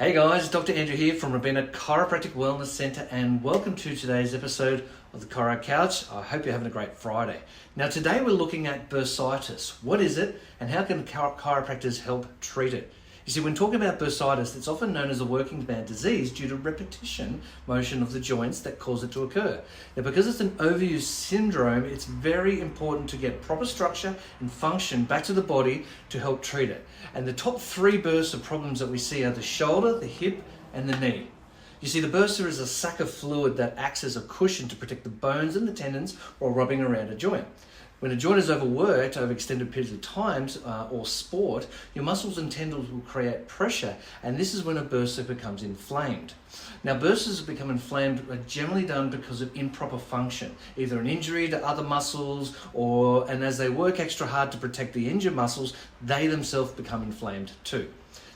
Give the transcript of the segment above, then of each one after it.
Hey guys, Dr. Andrew here from Rabina Chiropractic Wellness Centre, and welcome to today's episode of the Chiro Couch. I hope you're having a great Friday. Now today we're looking at bursitis. What is it and how can chiropractors help treat it? You see, when talking about bursitis, it's often known as a working bad disease due to repetition motion of the joints that cause it to occur. Now, because it's an overuse syndrome, it's very important to get proper structure and function back to the body to help treat it. And the top three bursa problems that we see are the shoulder, the hip, and the knee. You see, the bursa is a sac of fluid that acts as a cushion to protect the bones and the tendons while rubbing around a joint. When a joint is overworked over extended periods of time or sport, your muscles and tendons will create pressure, and this is when a bursa becomes inflamed. Now, bursas become inflamed are generally done because of improper function, either an injury to other muscles and as they work extra hard to protect the injured muscles, they themselves become inflamed too.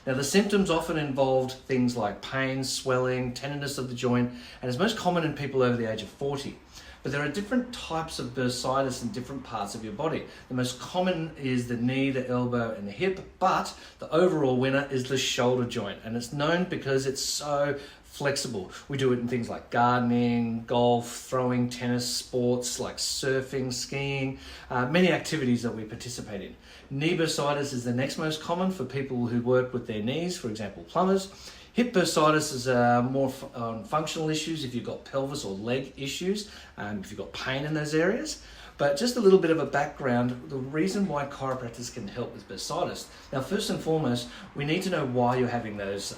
Now, the symptoms often involved things like pain, swelling, tenderness of the joint, and is most common in people over the age of 40. But there are different types of bursitis in different parts of your body. The most common is the knee, the elbow, and the hip, but the overall winner is the shoulder joint, and it's known because it's so flexible. We do it in things like gardening, golf, throwing, tennis, sports like surfing, skiing, many activities that we participate in. Knee bursitis is the next most common for people who work with their knees, for example, plumbers. Hip bursitis is more on functional issues if you've got pelvis or leg issues, if you've got pain in those areas. But just a little bit of a background, the reason why chiropractors can help with bursitis. Now, first and foremost, we need to know why you're having those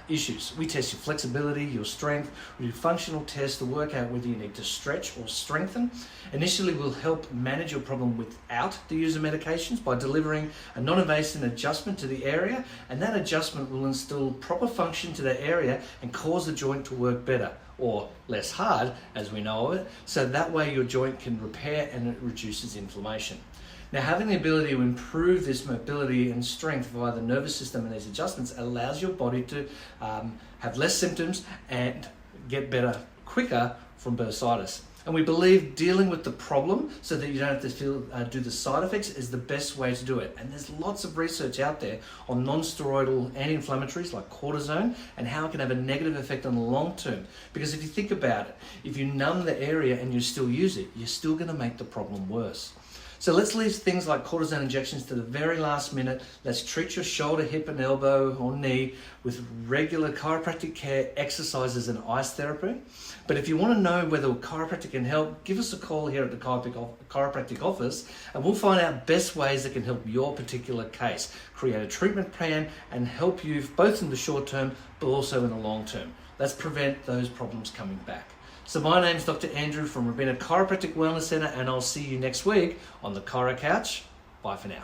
issues. We test your flexibility, your strength, we do functional tests to work out whether you need to stretch or strengthen. Initially, we'll help manage your problem without the use of medications by delivering a non-invasive adjustment to the area, and that adjustment will instill proper function to the area and cause the joint to work better, or less hard as we know of it, so that way your joint can repair and it reduces inflammation. Now, having the ability to improve this mobility and strength via the nervous system and these adjustments allows your body to have less symptoms and get better quicker from bursitis. And we believe dealing with the problem so that you don't have to do the side effects is the best way to do it. And there's lots of research out there on non-steroidal anti-inflammatories like cortisone and how it can have a negative effect on the long term. Because if you think about it, if you numb the area and you still use it, you're still going to make the problem worse. So let's leave things like cortisone injections to the very last minute. Let's treat your shoulder, hip and elbow or knee with regular chiropractic care, exercises and ice therapy. But if you want to know whether chiropractic can help, give us a call here at the chiropractic office and we'll find out best ways that can help your particular case, create a treatment plan and help you both in the short term but also in the long term. Let's prevent those problems coming back. So my name's Dr. Andrew from Rabina Chiropractic Wellness Centre, and I'll see you next week on the Chiro Couch. Bye for now.